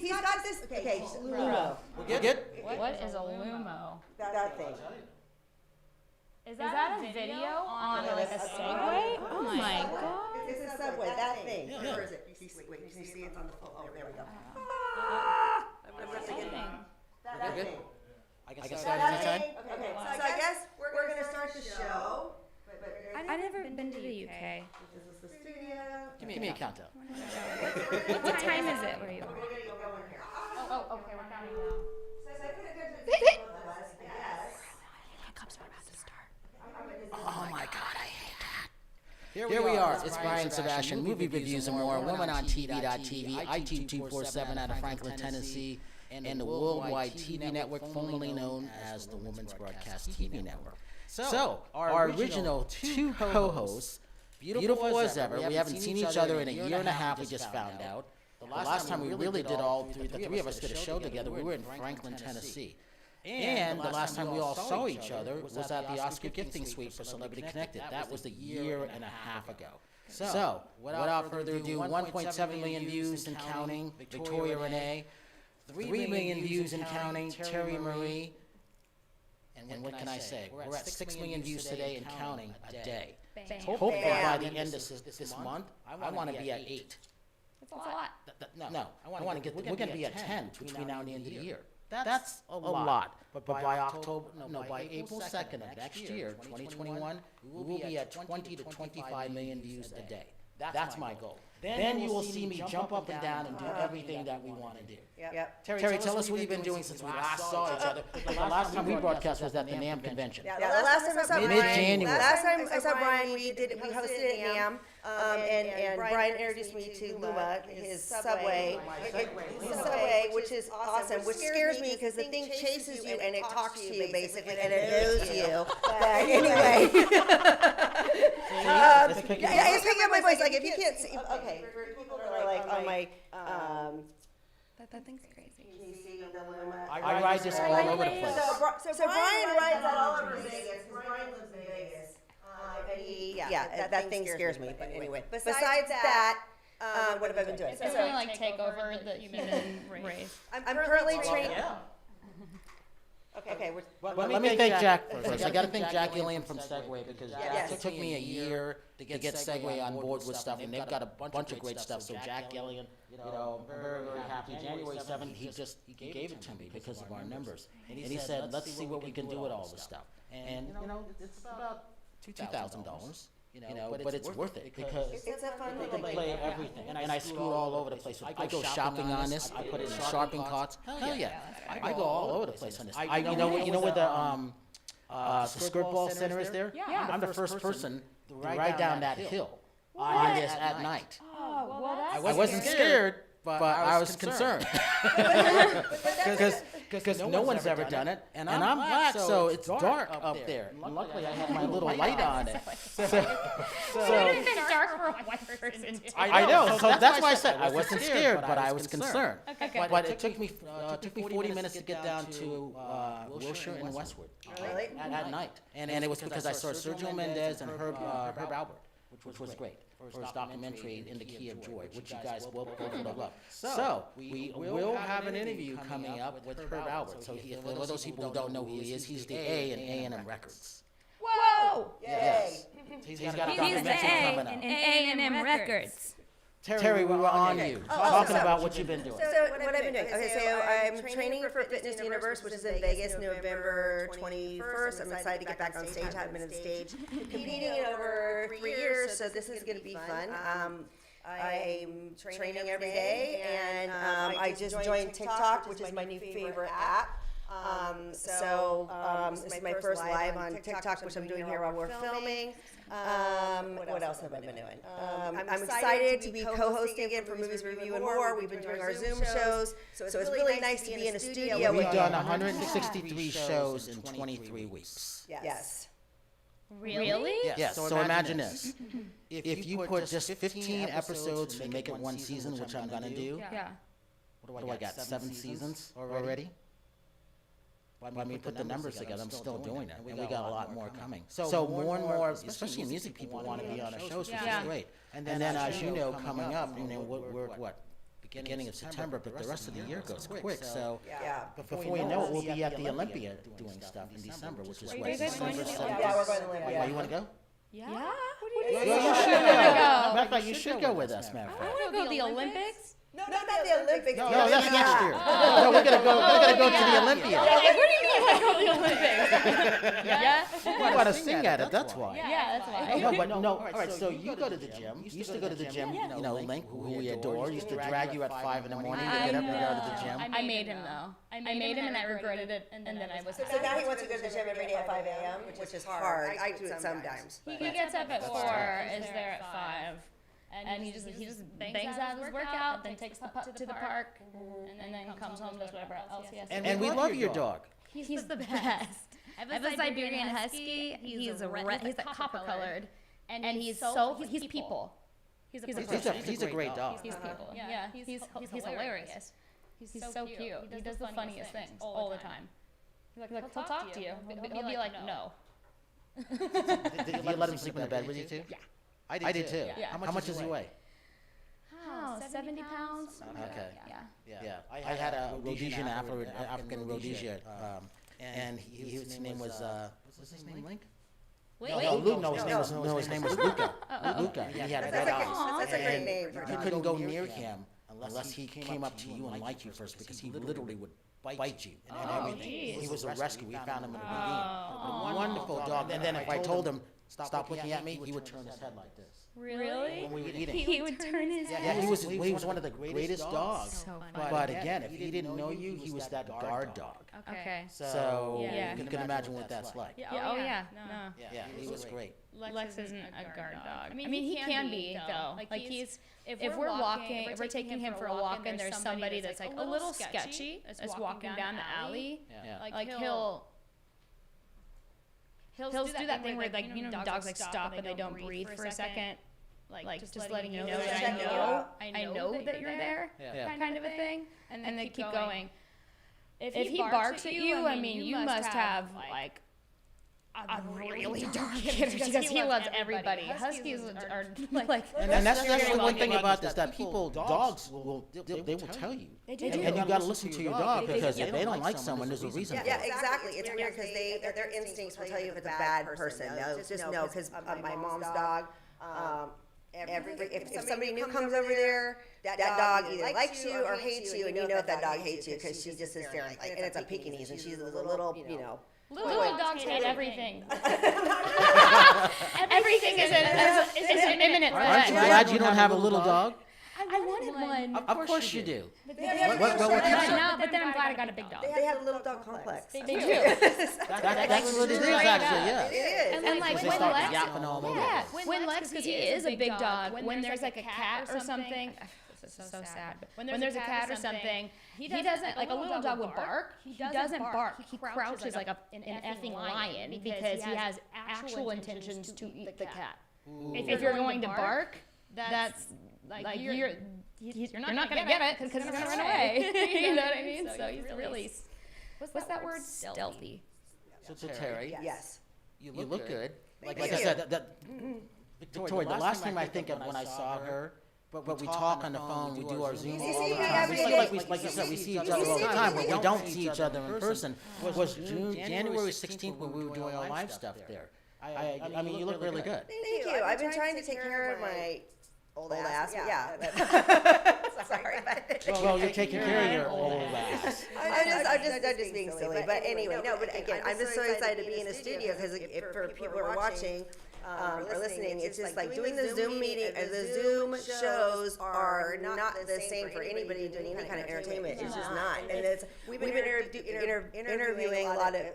He's got this, okay, Lumo. We're good? What is a Lumo? That thing. Is that a video on like a Segway? Oh my god. It's a subway, that thing. Yeah. Where is it? Can you see it's on the phone? Oh, there we go. I'm ripping it. That good? thing. I can So start that anytime? thing, okay, so I guess we're gonna start the show. I've never been to the UK. This is the studio. Give me a countdown. What time is it where you We're are? gonna go in here. Oh, okay, we're counting down. So I could have gone to the table with us, yes. Cups are about to start. Oh my god, I hate that. Here we are. It's Brian Sebastian, movie reviews and more, Women on TV.tv, iTunes 247 out of Franklin, Tennessee, and the worldwide TV network formerly known as the Women's Broadcast TV Network. So, our original two co-hosts, beautiful as ever. We haven't seen each other in a year and a half, we just found out. The last time we really did the three of us did a show together, we were in Franklin, Tennessee. And the last time we all saw each other was at the Oscar Gifting Suite for Celebrity Connected. That was a year and a half ago. So, without further ado, 1.7 million views and counting, Victoria Renee, 3 million views and counting, Terry Marie, and what can I say? We're at 6 million views today and counting a day. Hopefully by the end of this month, I want to be at 8. That's a lot. No, I want to get, we're going to be at 10 between now and the end of the year. That's a lot. But by by April 2nd of next year, 2021, we will be at 20 to 25 million views a day. That's my goal. Then you will see me jump up and down and do everything that we want to do. Yep. Terry, tell us what you've been doing since we last saw each other. The last time we broadcast was at the NAMM convention. Yeah, the last time I saw Brian, Mid-January. last time I saw Brian, we hosted at NAMM, and Brian introduced me to Luma, his subway, which is awesome, which scares me because the thing chases you and it talks to you basically, and it knows you. But anyway. It's picking Yeah, it's picking up my voice. Like if you can't see, okay, for people that are like on my, That thing's crazy. can you see the Luma? I ride this all over the place. So Brian rides that all over Vegas, because Brian lives in Vegas. And that thing scares me, but anyway. Besides that, what have I been doing? Is there something like takeover that you've been raised? I'm currently training. Okay, Let me thank Jack first. I got to thank Jack Gillian from Segway because Yes. it took me a year to get Segway on board with stuff, and they've got a bunch of great stuff. So Jack Gillian, I'm very, very happy. January 7th, he gave it to me because of our numbers, and he said, let's see what we can do with all this stuff. And it's about $2,000. But it's worth it because it's a fun you can play everything. And I scoot all over the place. I go shopping on this. I put it in shopping carts. Hell yeah. I go all over the place on this. You know where the Skirt Ball Center is there? Yeah. I'm the first person to ride down that hill on this at night. Oh, well that's I wasn't scared, but I was concerned. Because no one's ever done it, and I'm black, so it's dark up there. And luckily, I have my little light on it. it's dark for a white person too. I know, so that's why I said I wasn't scared, but I was concerned. Okay. But it took me 40 minutes to get down to Wilshire and Westwood Really? at night, and it was because I saw Sergio Mendes and Herb Albert, which was great for his documentary In the Key of Joy, which you guys will both love. So we will have an interview coming up with Herb Albert. So for those people who don't know who he is, he's the A in A&M Records. Whoa! Yay. Yes. He's got a He's the documentary A coming in up. A&M Records. Terry, we were on you, talking about what you've been doing. So what I've been doing, okay, so I'm training for Fitness Universe, which is in Vegas, November 21st. I'm excited to get back on stage. I haven't been on stage competing in over 3 years, so this is going to be fun. I'm training every day, and I just joined TikTok, which is my new favorite app. This is my first live on TikTok, which I'm doing here while we're filming. What else have I been doing? I'm excited to be co-hosting again for Movies Review and More. We've been doing our Zoom shows, so it's really nice to be in a studio. We've done 163 shows in 23 weeks. Yes. Really? Yes, so imagine this. If you put just 15 episodes and make it one season, which I'm gonna do, Yeah. what do I got, 7 seasons already? I mean, put the numbers together, I'm still doing it, and we got a lot more coming. So more and more, especially music people want to be on our shows, which Yeah. is great. And then, as you know, coming up, we're what, beginning of September, but the rest of the year goes quick. So Yeah. before we know it, we'll be at the Olympia doing stuff in December, which is what, you guys going to December the 7th? Yeah, we're going to Olympia. Oh, you want to go? Yeah. Yeah, you should go. Matter of fact, you should go with us, matter of fact. I want to go to the Olympics. No, not the Olympics. No, that's next year. No, we're gonna go to the Olympia. What do you mean I go to the Olympics? Yeah. You want to sing at it, that's why. Yeah, that's why. No, but no. All right, so you go to the gym. You used to go to the gym. You know, Link, who we adore, used to drag you at 5 in the morning to get up and go to the gym. I made him though. I made him and I regretted it, and then I was. So now he wants to go to the gym every day at 5 a.m., which is hard. I do it sometimes. He gets up at 4, is there at 5. And he just bangs out his workout, then takes the pup to the park, and then comes home, does whatever else he has to do. And we love your dog. He's the best. I have a Siberian Husky. He's like copper colored, and he's people. He's a great dog. He's people. Yeah, he's hilarious. He's so cute. He does the funniest things all the time. He'll talk to you. He'll be like, no. Did you let him sleep in the bed with you too? Yeah. I did too. Yeah. How much does he weigh? Oh, 70 pounds. Okay. Yeah. I had a Rhodesian African Rhodesia, and his name was what's his name? Link? His name was Luca. Luca. He had red eyes. That's a great name. You couldn't go near him unless he came up to you and liked you first, because he literally would bite you and everything. He was a rescue. We found him in a ravine. A wonderful dog. And then if I told him, stop looking at me, he would turn his head like this. Really? When we would eat it. He would turn his head. Yeah, he was one of the greatest dogs. So funny. But again, if he didn't know you, he was that guard dog. Okay. So Yeah. you can imagine what that's like. Oh yeah. No. Yeah, he was great. Lex isn't a guard dog. I mean, he can be though. Like he's if we're walking, if we're taking him for a walk, and there's somebody that's like a little sketchy that's walking down the alley, like he'll do that thing where like dogs like stop and they don't breathe for a second, like just letting you know that I know that you're there, kind of a thing, and they keep going. If he barks at you, I mean, you must have like a really dark energy, because he loves everybody. Huskies are like, And that's the one thing about this, that dogs will tell you. They do. And you got to listen to your dog, because if they don't like someone, there's a reason for Yeah, it. exactly. It's weird because their instincts will tell you if it's a bad person. They'll just know, because my mom's dog, if somebody new comes over there, that dog either likes you or hates you, and you know if that dog hates you because she just is there. And it's a Pekingese, and she's a little, Little dogs hate everything. Everything is an imminent threat. Aren't you glad you don't have a little dog? I wanted one. Of course you do. But then I'm glad I got a big dog. They have a little dog complex. They do. That's what it is, actually, yeah. It is. And like Because they when start Lex, yapping all over. yeah, when Lex, because he is a big dog, when there's like a cat or something, this is so sad. But when there's a cat or something, he doesn't, like a little dog would bark. He doesn't bark. He crouches like an effing lion, because he has actual intentions to eat the cat. If you're going to bark, that's like you're not gonna get it, because he's gonna run away. You know what I mean? So he's really, what's that word? Stealthy. So Terry, Yes. you look good. Like I you. said, Victoria, the last time I think of when I saw her, but we talk on the phone, we do our Zoom all the time. Like you said, we see each other all the time, but we don't see each other in person. Was January 16th when we were doing our live stuff there. I mean, you look really good. Thank you. I've been trying to take care of my old ass. Yeah. Sorry. Well, you're taking care of your old ass. I'm just being silly. But anyway, no. But again, I'm just so excited to be in a studio, because if for people who are watching or listening, it's just like doing the Zoom meeting. The Zoom shows are not the same for anybody doing any kind of entertainment. It's just not. And we've been interviewing a lot of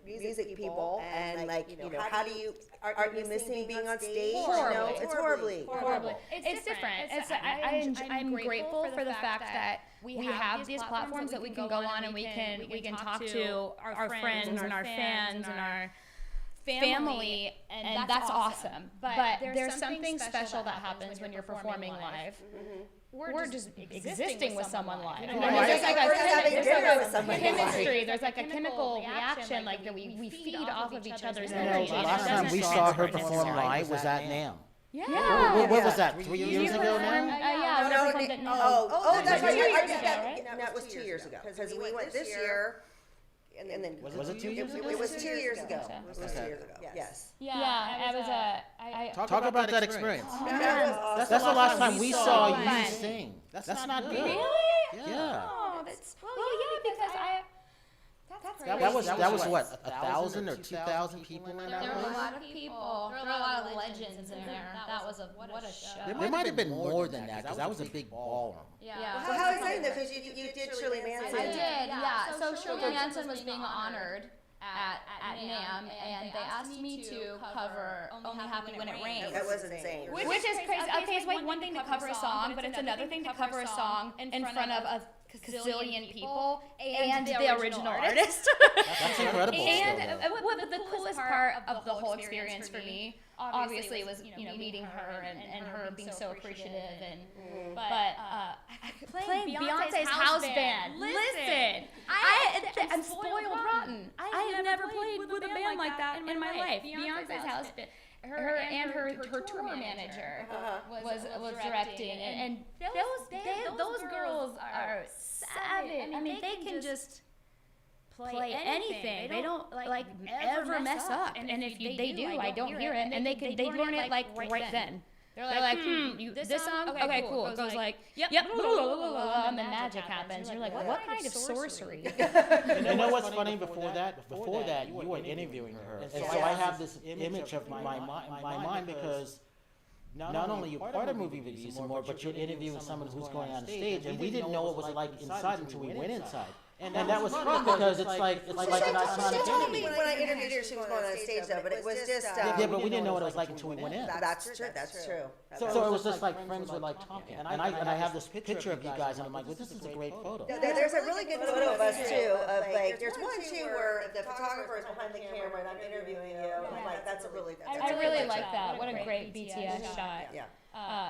music people, and like how do you aren't you missing being on stage? Horribly. It's horribly. It's different. I'm grateful for the fact that we have these platforms that we can go on and we can talk to our friends and our fans and our family, and that's awesome. But there's something special that happens when you're performing live. We're just existing with someone live. There's like a chemistry. There's like a chemical reaction, like that we feed off of each other's energy. The last time we saw her perform live was at NAMM. What was that? 3 years ago now? Yeah. No, whenever something- that's right. Two I years did ago, that. right? No, it was 2 years ago because we went this year, and then Was it 2 years ago? it was 2 years ago. so. It was 2 years ago. Yes. Yeah, I was I Talk about that experience. That was awesome. That's the last time we saw you Fun. sing. That's not good. really? Yeah. Oh, that's well, yeah, because That was what, 1,000 or 2,000 people in that There were a place? lot of people. There were a lot of legends in there. That was what a show. There might have been more than that because that was a big ballroom. Yeah. So how exciting though, because you did Shirley Manson. I did, yeah. So Shirley Manson was being honored at NAMM, and they asked me to cover Only Happy When It Rains. That was insane. which is crazy. Okay, it's like one thing to cover a song, but it's another thing to cover a song in front of a gazillion people and the original artist. That's incredible. And what the coolest part of the whole experience for me, obviously, was meeting her and her being so appreciative and but playing Beyonce's house band. Listen, I'm spoiled rotten. I have never played with a band like that in my life. Beyonce's house band. Her tour manager was directing, and those girls are savage. I mean, they can just play anything. They don't like ever mess up. And if they do, I don't hear it. And they learn it like right then. They're like, this song? Okay, cool. It goes like, yep, and then magic happens. You're like, what kind of sorcery? And you know what's funny? Before that, you were interviewing her. And so I have this image of my mind because not only you're part of movie reviews and more, but you're interviewing someone who's going on stage, and we didn't know what it was like inside until we went inside. And that was fun because it's like an iconic She told me interview. when I interviewed her, she was going on stage though, but it was just. Yeah, but we didn't know what it was like until we went in. That's true. That's true. So it was just like friends were like talking, and I have this picture of you guys, and I'm like, well, this is a great photo. There's a really good photo of us too. Of like, there's one too where the photographer is behind the camera and I'm interviewing you. And I'm like, that's a really. I really like that. What a great BTS shot. Yeah.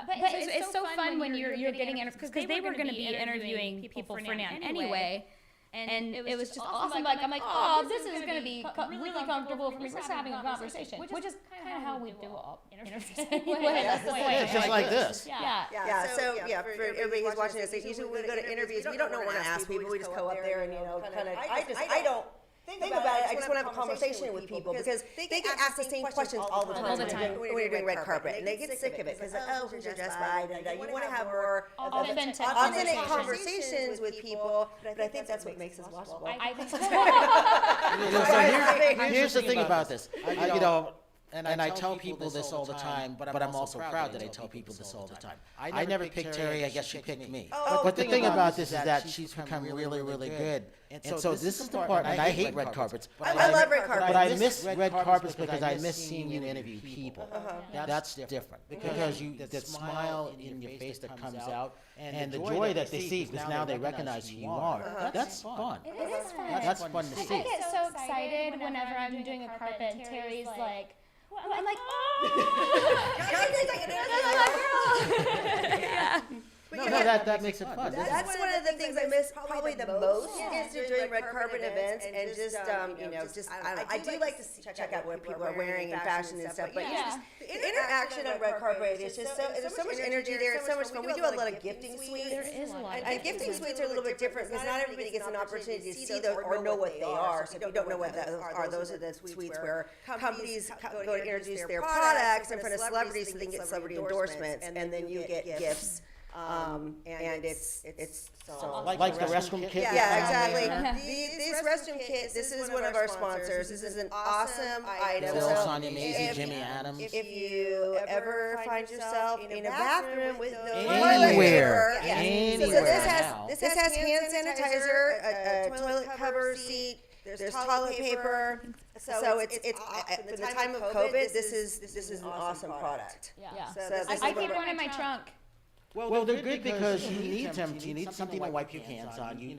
But it's so fun when you're getting interviews because they were going to be interviewing people for NAMM anyway. And it was just awesome. Like I'm like, oh, this is going to be really comfortable for me. We're just having a conversation, which is kind of how we do all interviews anyway. That's the point. It's just like this. Yeah. Yeah, so for everybody who's watching this, usually when we go to interviews, we don't know what to ask people. We just go up there and kind of. I don't think about it. I just want to have a conversation with people because they get asked the same questions all the time when you're doing red carpet, and they get sick of it because oh, who's your dress by? And you want to have more authentic conversations with people. But I think that's what makes us watchable. I think so. So here's the thing about this. And I tell people this all the time, but I'm also proud that I tell people this all the time. I never picked Terry, I guess she picked me. But the thing about this is that she's become really, really good. And so this is the part, and I hate red carpets. I love red carpets. But I miss red carpets because I miss seeing you interview people. That's different. Because the smile in your face that comes out, and the joy that they see because now they recognize who you are. That's fun. It is fun. That's fun to see. I get so excited whenever I'm doing a carpet and Terry's like, I'm like, oh, No, that makes it fun. That's one of the things I miss probably the most is doing red carpet events and just I don't know. I do like to check out what people are wearing in fashion and stuff, but the interaction on red carpet is just there's so much energy there. It's so much fun. We do a lot of gifting suites. There is a lot. And gifting suites are a little bit different because not everybody gets an opportunity to see those or know what they are. So if you don't know what those are, those are the suites where companies go to introduce their products in front of celebrities so they can get celebrity endorsements, and then you get gifts. And it's so Like the restroom kit? yeah, exactly. These restroom kit, this is one of our sponsors. This is an awesome item. Little So Sonia Maisie, Jimmy Adams. if you ever find yourself in a bathroom with no Anywhere, toilet paper, anywhere so this has hand sanitizer, a toilet cover seat. There's toilet paper. So it's for the time of COVID, this is an awesome product. Yeah. So this I is keep what- one in my trunk. Well, they're good because you need them. You need something to wipe your hands on. You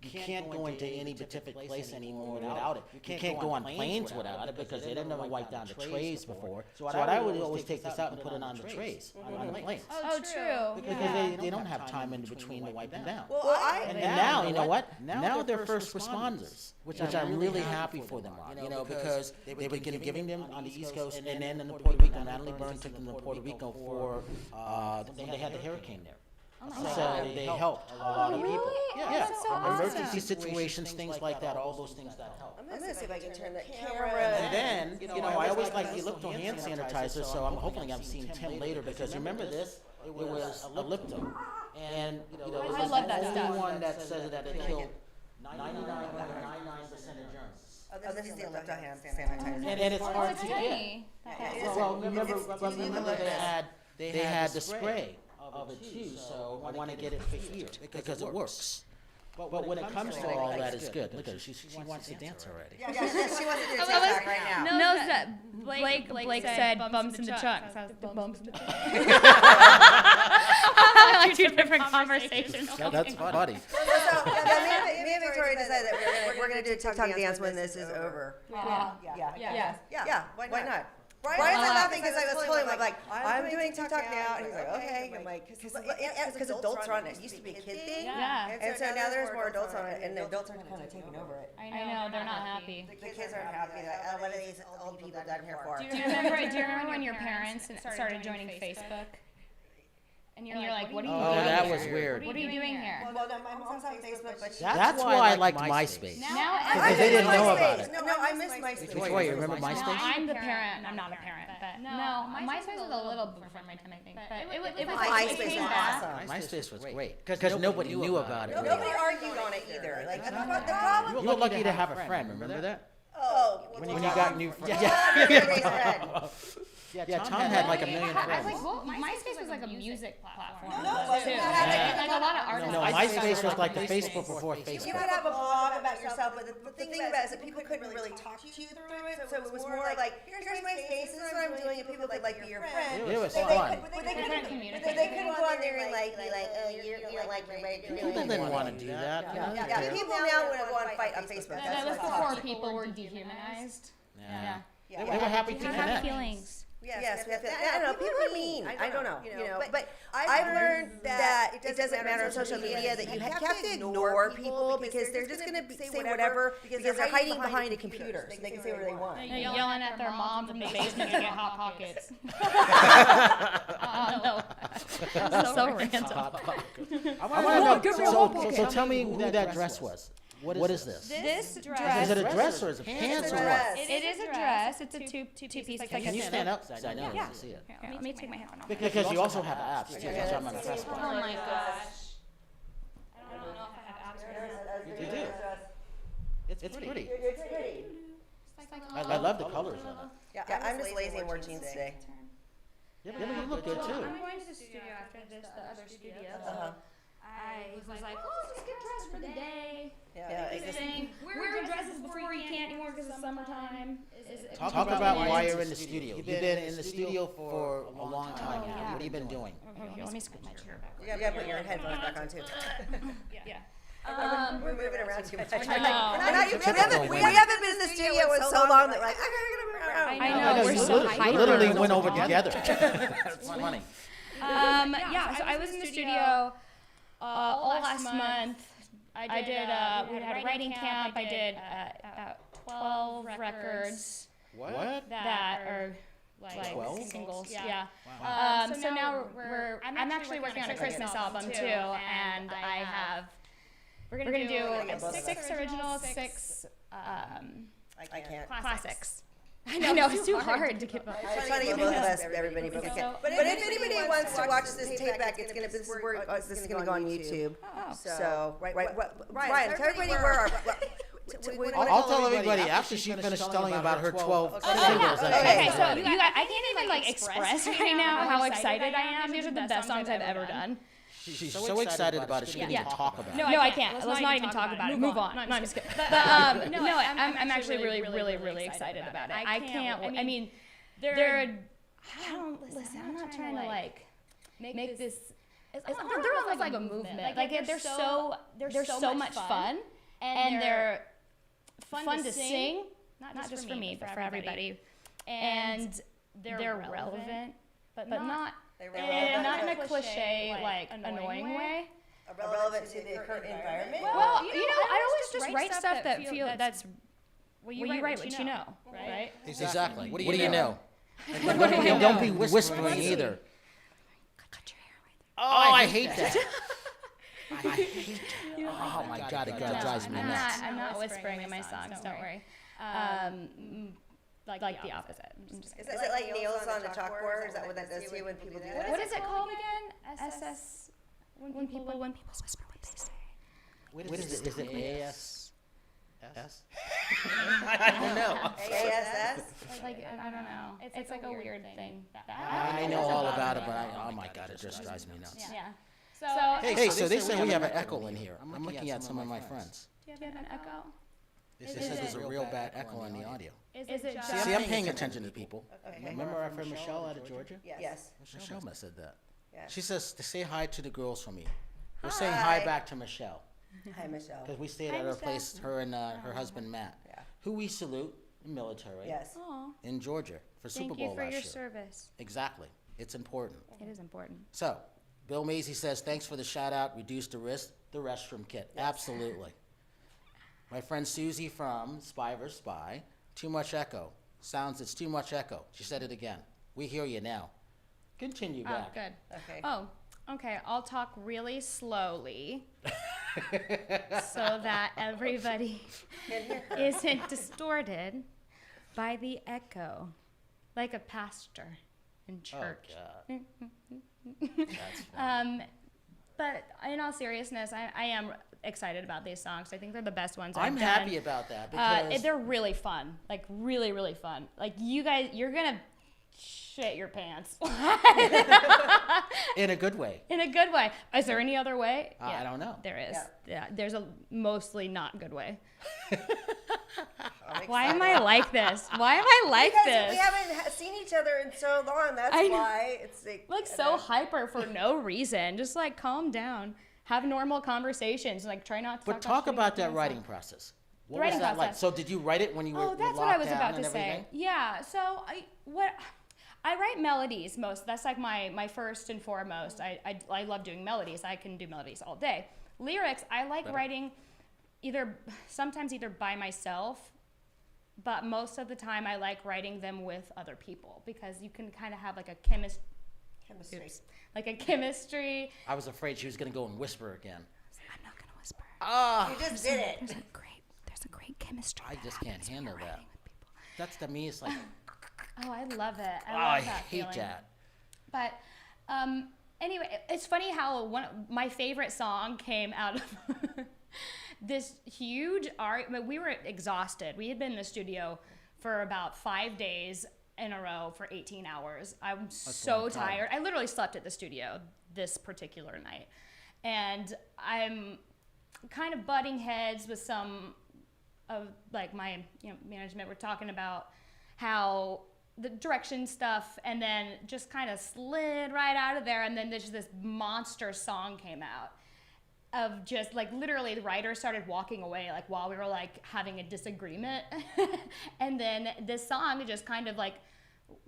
can't go into any particular place anymore without it. You can't go on planes without it because they didn't ever wipe down the trays before. So what I would always take this out and put it on the trays on the planes. Oh, true. Because they don't have time in between to wipe them down. Well, And now, you know what? Now they're first responders, which I'm really happy for them on, because they were giving them on the East Coast and then in Puerto Rico. Natalie Burns took them to Puerto Rico for, when they had the hurricane there. So they helped a lot of people. Really? Yeah, That's so awesome. emergency situations, things like that, all those things that help. I'm gonna see if I can turn the camera. And then, I always like the Ellipto hand sanitizer, so I'm hoping I'm seeing Tim later, because remember this? It was Ellipto. And, I love that the stuff. only one that says that it killed 99.99% of germs. Oh, this is the Ellipto hand sanitizer. And it's hard to get. Tiny. Well, remember they had the spray of it too, so I want to get it for here because it works. But when it comes to all that, it's good. Look at her, she wants to dance already. Yeah, she wants to do TikTok right now. Knows that Blake said bumps in the chunks. I was the bumps in the chunks. Like two different conversations. That's funny. So me and Victoria decided that we're gonna do a TikTok dance when this is over. Yeah. Why not? Brian's not laughing because I was telling him, I'm like, I'm doing TikTok now, and he's like, okay. I'm like, because adults are on it. It used to be a kid thing, Yeah. and so now there's more adults on it, and the adults are kind of taking over it. I know, they're not happy. The kids aren't happy. Like, what are these old people down here for? Do you remember when your parents started joining Facebook? And you're like, what are you Oh, doing that here? was weird. What are you doing here? Well, no, my mom's on Facebook, but That's why I liked MySpace. Now Because they didn't know about it. No, I miss MySpace. Victoria, you remember No, MySpace? I'm the parent. I'm not a parent, but no, MySpace was a little before my time, I think. But it was MySpace came was back. awesome. MySpace was great because nobody knew about it. Nobody argued on it either. Like, the problem. You were lucky to have a friend. Remember that? Oh, When you got new friends. Yeah, Tom had like a million I was friends. like, well, MySpace was like a music platform. No, it wasn't. too. Yeah. Like a lot of artists. No, MySpace was like the Facebook before You Facebook. could have a blog about yourself, but the thing about it is that people couldn't really talk to you through it, so it was more like, here's my space, this is what I'm doing, and people could like be your friend. It was But fun. they couldn't go on there and like be like, oh, you're like your right. People didn't want to do that. Yeah, people now want to go and fight on Facebook. That was That's what before people were dehumanized. Yeah. Yeah. They were happy to Have connect. feelings. Yes, we have to. I don't know. People are mean. I don't know. But I've learned that it doesn't matter on social media that you have to ignore people because they're just going to say whatever because they're hiding behind a computer, so they can say whatever they want. Yelling at their mom from the basement to get Hot Pockets. Oh, no. That's so random. I want to know. So tell me who that dress was. What is this? This Is dress, it a dress or is it pants or what? it is a dress. It's a two-piece. It's like Can you a stand up? I know. I see it. Here, let me take my hat off. Because you also have abs too. That's why I'm impressed by. Oh my gosh. I don't know if I have abs or not. You do. It's pretty. It's pretty. I love the colors in it. Yeah, I'm just lazy and wear jeans today. Yeah, but you look good too. I'm going to the studio after this, the other studio. I was like, oh, let's just get dressed for the day. Yeah, This thing, wear dresses before you can't anymore because it's summertime. Talk about why you're in the studio. You've been in the studio for a long time now. What have you been doing? Okay, let me scoot my chair back. You gotta put your headphones back on too. Yeah. We're moving around too much. I know. We haven't been in the studio in so long that we're like, I gotta move around. I know, we're so hyper. Literally went over together. It's funny. Yeah, so I was in the studio all last month. I did, we had a writing camp. I did about 12 records What? that are like 12? singles. Yeah. So now I'm actually working on a Christmas album too, and we're gonna do 6 originals, 6 I can't. classics. I know, it's too hard to keep up. I'm trying to get both of us, everybody, but we can't. But if anybody wants to watch this tape back, this is gonna go on YouTube. Oh. So, Brian, tell everybody where our. I'll tell everybody after she finished telling about her 12 singles. Okay, so you guys, I can't even like express right now how excited I am. These are the best songs I've ever done. She's so excited about it, she can't even talk about it. No, I can't. Let's not even talk about it. Move on. No, I'm just kidding. But no, I'm actually really excited about it. I can't. I mean, I don't listen. I'm not trying to like make this they're almost like a movement. Like they're so much fun, and they're fun to sing. Not just for me, but for everybody. And they're relevant, but not in a cliche, like annoying way. Relevant to the current environment? Well, I always just write stuff that's you write what you know, right? Exactly. What do you know? And don't be whispering either. Cut your hair right there. Oh, I hate that. I hate that. Oh my God, it drives me nuts. I'm not whispering in my songs, don't worry. Like the opposite. Is it like nails on the chalkboard? Is that what that does to you when people do that? What is it called again? SS. When people whisper what they say. What is it? Is it AS? I don't know. ASS? Like I don't know. It's like a weird thing. I know all about it, but oh my God, it just drives me nuts. Yeah. Hey, so they say we have an echo in here. I'm looking at some of my friends. Do you have an echo? They said there's a real bad echo in the audio. Is it just? See, I'm paying attention to people. Okay. Remember our friend Michelle out of Georgia? Yes. Michelle must have said that. Yeah. She says to say hi to the girls for me. We're saying hi back to Michelle. Hi, Michelle. Because we stayed at her place, her and her husband Matt, Yeah. who we salute in military Yes. Aw, in Georgia for Super thank you Bowl for last your year. service. Exactly. It's important. It is important. So, Bill Macy says, thanks for the shout out, reduce the risk, the restroom kit. Absolutely. My friend Susie from Spy vs. Spy, too much echo. Sounds it's too much echo. She said it again. We hear you now. Continue Oh, back. good. Okay. Oh, okay. I'll talk really slowly so that everybody isn't distorted by the echo, like a pastor in church. Oh, God. That's funny. But in all seriousness, I am excited about these songs. I think they're the best ones I've I'm done. happy about that because They're really fun. Like really, really fun. Like you guys, you're gonna shit your pants. in a good way. In a good way. Is there any other way? I don't know. There is. Yeah. Yeah. There's a mostly not good way. I'm Why am excited. I like this? Why am I like Because this? we haven't seen each other in so long. That's I know. why it's Like so hyper for no reason. Just like calm down. Have normal conversations. Like try not to But talk talk shit about that yourself. writing process. What writing was that like? process. So did you write it when you were Oh, that's what locked I was down about and to say. everything? Yeah. So I write melodies most. That's like my first and foremost. I love doing melodies. I can do melodies all day. Lyrics, I like writing sometimes either by myself, but most of the time I like writing them with other people because you can kind of have like a chemistry. like a chemistry. I was afraid she was going to go and whisper again. I'm not gonna whisper. Ah, You just did it. There's a great chemistry. I just can't handle that. That's to me, it's like, Oh, I love it. I oh, love I that hate feeling. that. But anyway, it's funny how my favorite song came out of this huge art. But we were exhausted. We had been in the studio for about 5 days in a row for 18 hours. I'm a so long time. tired. I literally slept at the studio this particular night. And I'm kind of butting heads with some of like my management. We're talking about how the direction stuff, and then just kind of slid right out of there, and then this monster song came out of just like literally the writer started walking away like while we were like having a disagreement and then this song just kind of like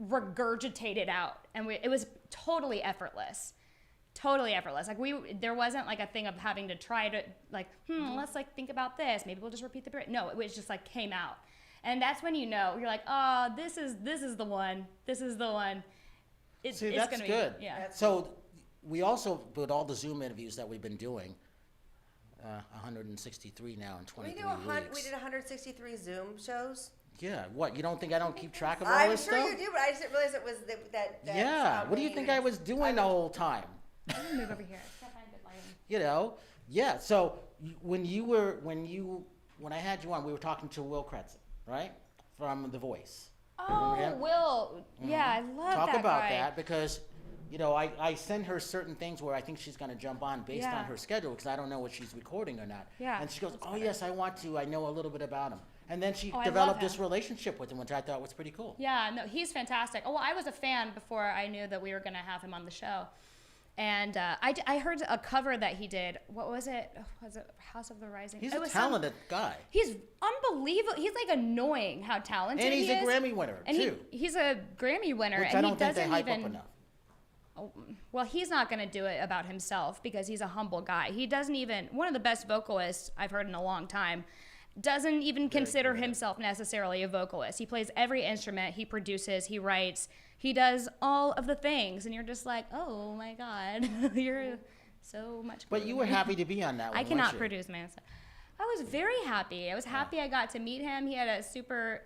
regurgitated out, and it was totally effortless. Like there wasn't like a thing of having to try to like let's like think about this, maybe we'll just repeat the bridge. No, it was just like came out. And that's when you're like, oh, this is the one. This is the one. See, it's that's gonna good. Be, yeah. So we also, with all the Zoom interviews that we've been doing, 163 now in 23 weeks. We did 163 Zoom shows. Yeah, what, you don't think I don't keep track of all I'm this sure stuff? you do, but I just didn't realize it was that Yeah, what do you think I was doing the whole time? I'm gonna move over here. Can't find good lighting. You know, yeah, so when I had you on, we were talking to Will Kretzen, right? From The Voice. Oh, Remember him? Will. Yeah, I love Talk that about guy. that because, I send her certain things where I think she's going to jump on based Yeah. on her schedule because I don't know what she's recording or not. Yeah. And she goes, oh, yes, I want to. I know a little bit about him. And then she Oh, I developed love this him. relationship with him, which I thought was pretty cool. Yeah, no, he's fantastic. Oh, well, I was a fan before I knew that we were gonna have him on the show. And I heard a cover that he did. What was it? Was it House of the Rising? He's It a was talented guy. He's unbelievable. He's like annoying how talented And he's he a is. Grammy winner, And too. he's a Grammy winner. Which and I don't he think they doesn't hype even, up enough. Well, he's not going to do it about himself because he's a humble guy. He doesn't even, one of the best vocalists I've heard in a long time, doesn't even consider himself necessarily a vocalist. He plays every instrument, he produces, he writes, he does all of the things. And you're just like, oh my God, you're so much But cooler you than were me. happy to be on that one, I cannot weren't you? produce man stuff. I was very happy. I was happy I got to meet him. He had a super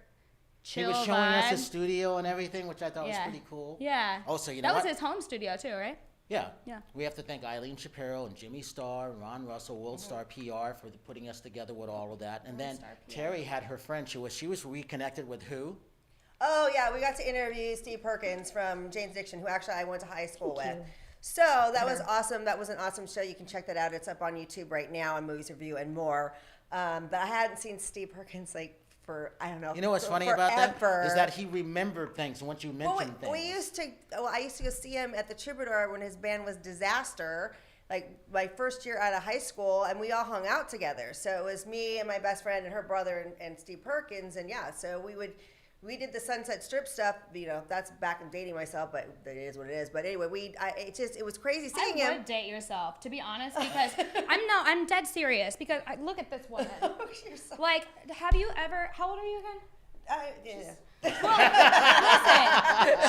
He chill was showing vibe. us his studio and everything, which I thought was Yeah. pretty cool. Yeah. Oh, so you know that what? was his home studio too, right? Yeah. Yeah. We have to thank Eileen Shapiro and Jimmy Starr and Ron Russell, World Star PR, for putting us together with all of that. And then Star PR. Terry had her friend. She was reconnected with who? Oh yeah, we got to interview Steve Perkins from Jane's Addiction, who actually I went to high school with. you. So that was awesome. That was an awesome show. You can check that out. It's up on YouTube right now on Movies Review and more. But I hadn't seen Steve Perkins like for I don't know. You know what's funny forever. about that? Is that he remembered things once you Well, mentioned things. I used to go see him at the Troubadour when his band was Disaster, like my first year out of high school, and we all hung out together. So it was me and my best friend and her brother and Steve Perkins, and yeah, so we did the Sunset Strip stuff. You know, that's back in dating myself, but it is what it is. But anyway, it was crazy seeing I him. would date yourself, to be honest, because I'm dead serious. Because look at this woman. You're so- Like, have you ever? How old are you again? yeah.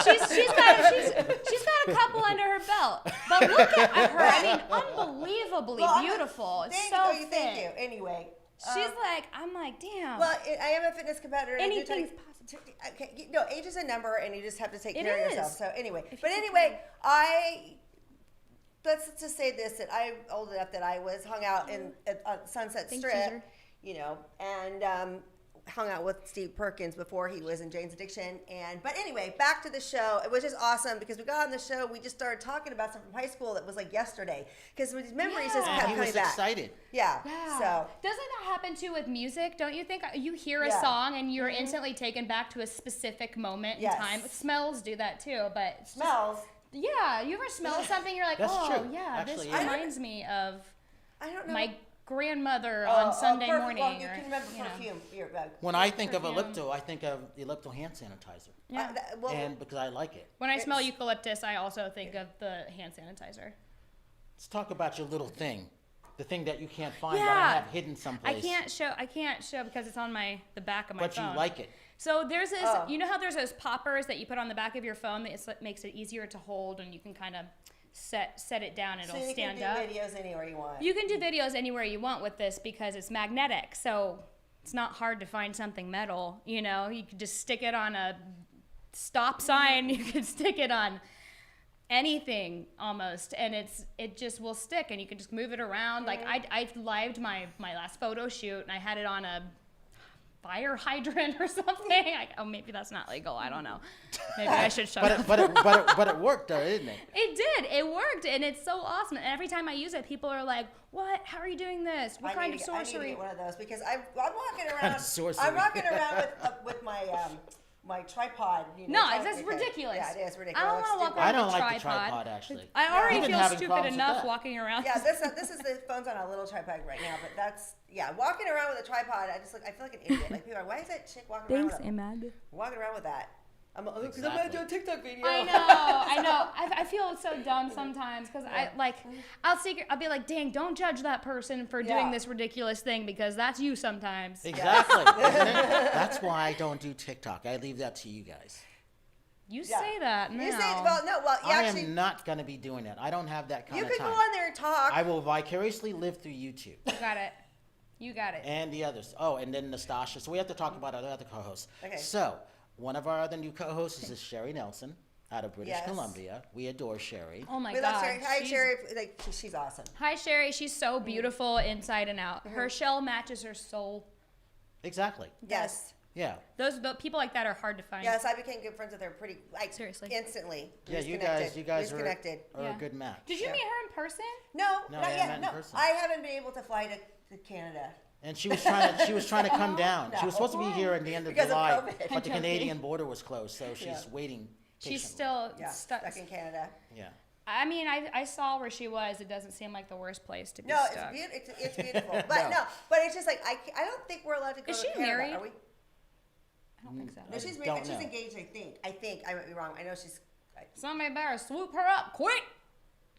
Listen, she's got a couple under her belt, but look at her. I mean, unbelievably Well, beautiful. It's Thank so you. fit. Thank you. Anyway. She's like, I'm like, damn. Well, I am a fitness competitor. and I do Anything's try to- Okay, no, age is a number, and you just have to take It care of is. yourself. So anyway, If but you take anyway, let's just say this: that I'm old enough that I was hung out on Sunset Thanks, Strip, Ginger. you know, and hung out with Steve Perkins before he was in Jane's Addiction. But anyway, back to the show. It was just awesome because we got on the show. We just started talking about stuff from high school that was like yesterday because his memories just Yeah. kept And he coming was back. excited. Yeah. Yeah. So. Doesn't that happen too with music? Don't you think you hear a Yeah. song and you're instantly taken back to a specific moment Yes. in time? Smells do that too, but it's just- Smells. yeah, you ever smell something? You're like, That's oh true. yeah, Actually, this yeah. reminds me of I don't know. my grandmother on Sunday morning. Well, you or, can remember you know. perfume. When I think of Perfume. Ellipto, I think of the Ellipto hand sanitizer. Yeah. And because I like it. When I smell It's- eucalyptus, I also think of the hand sanitizer. Let's talk about your little thing. The thing that you can't find that I Yeah. have hidden someplace. I can't show because it's on the back of my But phone. you like it. So there's this, Oh. you know how there's those poppers that you put on the back of your phone that makes it easier to hold and you can kind of set it down and So it'll you stand can up. do videos anywhere you want. You can do videos anywhere you want with this because it's magnetic. So it's not hard to find something metal, you know? You could just stick it on a stop sign, you could stick it on anything almost, and it just will stick and you can just move it around. Like I lived my last photo shoot and I had it on a fire hydrant or something. Maybe that's not legal. I don't know. Maybe I should shut up. But it worked though, didn't it? It did. It worked, and it's so awesome. And every time I use it, people are like, "What? How are you doing this? What kind of I need to sorcery?" get one of those because I'm walking around. Sorcery. I'm walking around with my my tripod. You know, No, that's ridiculous. Yeah, it is ridiculous. I don't It want to looks walk around I don't with like a the tripod actually. I already You've been feel having stupid problems with enough that. walking around. Yeah, this is the phone's on a little tripod right now, but that's walking around with a tripod. I feel like an idiot. Like people are, why is that chick walking around with Amanda. walking around with that? I'm because I'm Exactly. gonna do a TikTok video. I know. I feel so dumb sometimes because I'll be like, dang, don't judge that person for doing Yeah. this ridiculous thing because that's you sometimes. Exactly. Isn't it? That's why I don't do TikTok. I leave that to you guys. You Yeah. say that now. You say you I actually am not going to be doing that. I don't have that kind you of could time. go on there and talk. I will vicariously live through YouTube You got it. and the others. Oh, and then Nastasha. So we have to talk about our other co-hosts. Okay. So one of our other new co-hosts is Sherry Nelson out of British Yes. Columbia. We adore Sherry. Oh my We God. love Sherry. Hi, She's- Sherry. Like she's awesome. Hi, Sherry. She's so beautiful inside and out. Her shell matches her soul. Exactly. Yes. Yeah. Those people like that are hard to find. Yes, I became good friends with her pretty Seriously. instantly. Yeah, We you just connected. guys We are, just connected. are Yeah. a good match. Did you Yeah. meet her in person? No, No, not yeah, yet. met in No, person. I haven't been able to fly to Canada. And she was trying to come down. She was No. supposed to be here at the end of Because of July, COVID. but the I'm joking. Canadian border was closed, so she's Yeah. waiting She's patiently. still Yeah, stuck. stuck in Canada. Yeah. I mean, I saw where she was. It doesn't seem like the worst place to be No, stuck. it's beautiful. But but it's just like I don't think we're allowed to go Is to she Canada. married? Are we? I don't think so. No, she's don't married. She's know. engaged. I think. I might be wrong. I know she's. Somebody better swoop her up quick.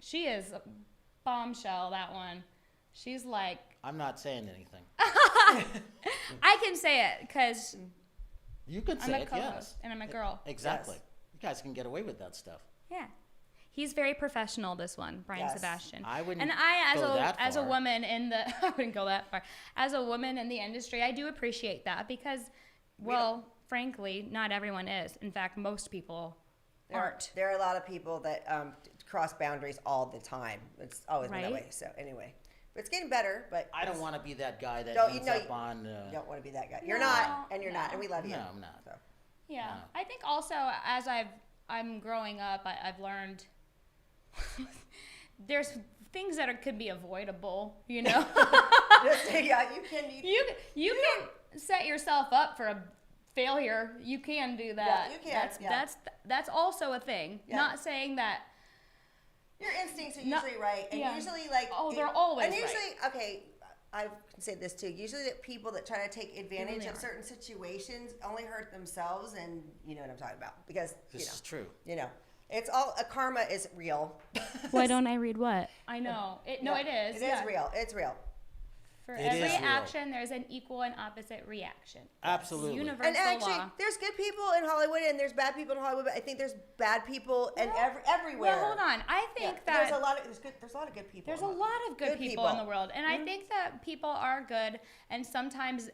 She is a bombshell, that one. She's like, I'm not saying anything. I can say it because You could I'm say a it, co-host yes. and I'm a girl. Exactly. Yes. You guys can get away with that stuff. Yeah. He's very professional, this one, Brian Yes. Sebastian. I wouldn't And I, go that as a far. woman in the, I wouldn't go that far. As a woman in the industry, I do appreciate that because, well, frankly, not everyone is. In fact, most people aren't. There are a lot of people that cross boundaries all the time. It's always been that Right? way. So anyway, but it's getting better. But I don't want to be that guy that Don't- you ends know, up on. you don't want to be that guy. You're No, not, and you're not, and we love you. No, I'm not. So. Yeah, No. I think also as I'm growing up, I've learned there's things that could be avoidable. You know, Yeah, you can. you can set yourself up for a failure. You can do that. Yeah, you can, yeah. That's also a thing. Yeah. Not saying that. Your instincts are No- usually right, and yeah. usually like They're always and right. usually okay. I can say this too. Usually, the people that try to take advantage really of are. certain situations only hurt themselves, and you know what I'm talking about because This is true. it's all karma is real. Why don't I read what? I know. It is. It is real. It's real. For It every is real. action, there's an equal and opposite reaction. Absolutely. Universal And actually, law. there's good people in Hollywood, and there's bad people in Hollywood. But I think there's bad people and everywhere. Well, hold on. I think Yeah, that there's a lot of good people. there's in a Hollywood. lot of good people in the world, and I think that people are good, and sometimes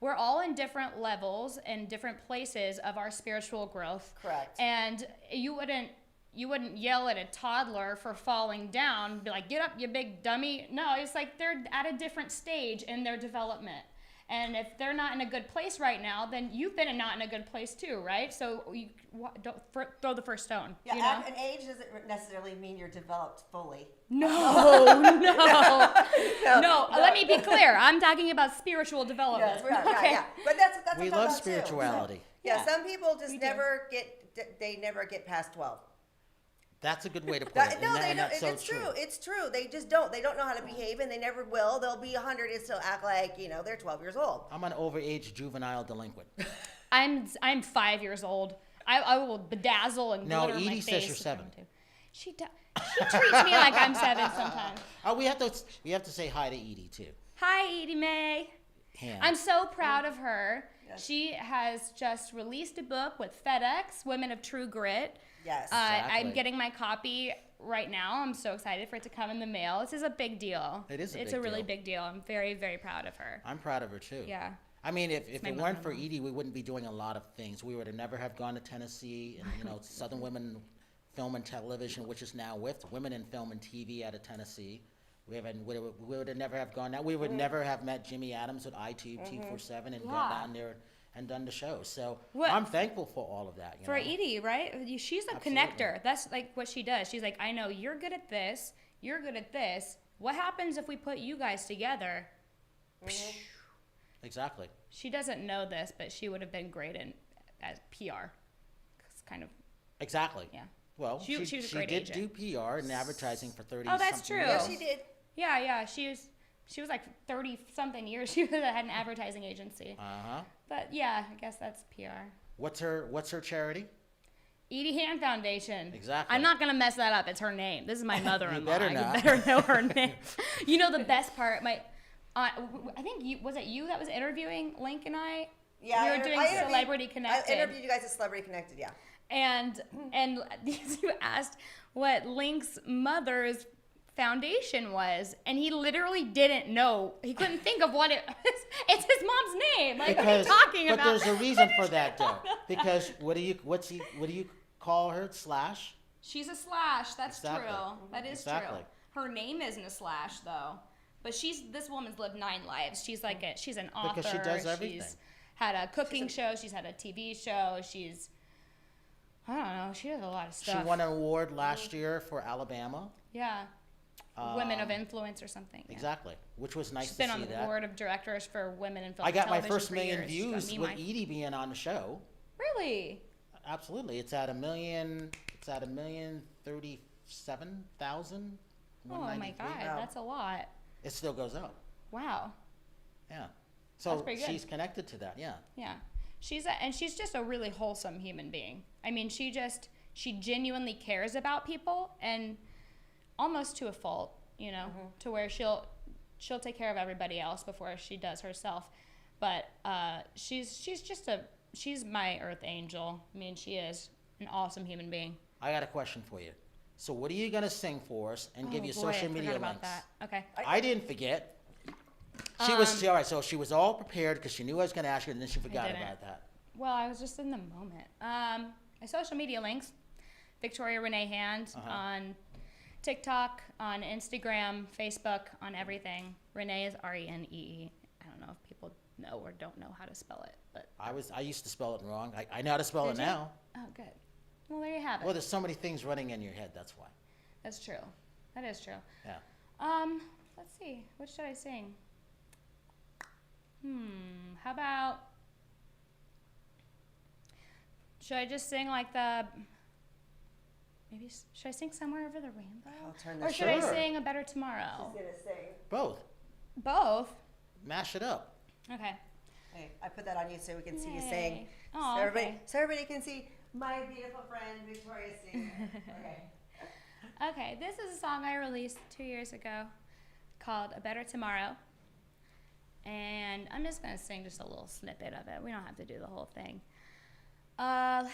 we're all in different levels and different places of our spiritual growth. Correct. And you wouldn't yell at a toddler for falling down, be like, "Get up, you big dummy." No, it's like they're at a different stage in their development. And if they're not in a good place right now, then you've been not in a good place too, right? So you don't throw the first stone. Yeah, you know? and age doesn't necessarily mean you're developed fully. No. Let me be clear. I'm talking about spiritual development. Yes, we are. Okay. Yeah. But that's what We I'm love talking about, too. spirituality. Yeah, Yeah, some people just we do. never get past 12. That's a good way to put That, it. no, and they don't. that's so It's true. It's true. They just don't. They don't know how to behave, and they never will. They'll be 100 and still act like they're 12 years old. I'm an overage juvenile delinquent. I'm 5 years old. I will bedazzle and No, glitter my Edie face. says you're if I 7. want to. She treats me like I'm 7 sometimes. Oh, we have to say hi to Edie too. Hi, Edie Mae. Hand. I'm so proud of her. She has just released a book with FedEx, Women of True Grit. Yes. Exactly. I'm getting my copy right now. I'm so excited for it to come in the mail. This is a big deal. It is a It's big a really deal. big deal. I'm very, very proud of her. I'm proud of her too. Yeah. I mean, if it my weren't for mother-in-law. Edie, we wouldn't be doing a lot of things. We would have never have gone to Tennessee and Southern Women Film and Television, which is now with Women in Film and TV out of Tennessee. We would have never have gone out. We would never have met Jimmy Adams at iTube T47 and gone Yeah. down there and done the show. So What- I'm thankful for all of that. For Edie, right? She's a connector. That's like what she does. She's like, I know you're good at this. You're good at this. What happens if we put you guys together? Exactly. She doesn't know this, but she would have been great as PR. It's kind of. Exactly. Yeah. Well, She was a great did agent. do PR and advertising for 30 Oh, that's something true. years. Yes, she did. Yeah. She was like 30 something years. She had an advertising agency. Uh-huh. But yeah, I guess that's PR. What's her charity? Edie Hand Foundation. Exactly. I'm not gonna mess that up. It's her name. This is my mother-in-law. You better I not. better know her name. You know the best part. I think was it you that was interviewing Link and I? Yeah, We I were inter- doing I interviewed- Celebrity Connected. I interviewed you guys at Celebrity Connected. Yeah. And you asked what Link's mother's foundation was, and he literally didn't know. He couldn't think of what it was. It's his mom's name. Like, what are you talking but about? there's a reason for that though. Because what do you call her? Slash? She's a slash. That's Exactly. true. That is Exactly. true. Her name isn't a slash though. But this woman's lived 9 lives. She's like she's an author. Because she does everything. She's had a cooking show. She's had a TV show. I don't know. She does a lot of She stuff. won an award last year for Alabama. Yeah. Women of Influence or something. Yeah. Exactly. Which was nice She's to been on see the that. board of directors for Women in Film I and got my Television first for million years. She got views me with my- Edie being on the show. Really? Absolutely. It's at 1,030 7,000. Oh my God, Wow. that's a lot. It still goes up. Wow. Yeah. So That's pretty good. she's connected to that. Yeah. Yeah. And she's just a really wholesome human being. I mean, she genuinely cares about people, and almost to a fault, to where she'll take care of everybody else before she does herself. But she's my earth angel. I mean, she is an awesome human being. I got a question for you. So what are you gonna sing for us and give Oh, your boy, social I media forgot links? about that. Okay. I didn't forget. She was all right. So she was all prepared because she knew I was gonna ask her, and then she forgot didn't. about that. Well, I was just in the moment. My social media links: Victoria Renee Hand on TikTok, on Instagram, Facebook, on everything. Renee is Renee. I don't know if people know or don't know how to spell it, but I used to spell it wrong. I know how to spell it Did you? now. oh, good. Well, there you have it. Well, there's so many things running in your head. That's why. That's true. That is true. Yeah. Let's see. What should I sing? How about? Should I just sing like the? Maybe should I sing Somewhere Over the Rainbow? I'll turn Or this should I Sure. sing A Better Tomorrow? gonna sing. Both. Both. Mash it up. Okay. Hey, I put that on you so we can see you Yay. sing. Oh, so everybody can see my beautiful friend Victoria sing. Okay. Okay, this is a song I released 2 years ago called A Better Tomorrow. And I'm just going to sing just a little snippet of it. We don't have to do the whole thing. Let's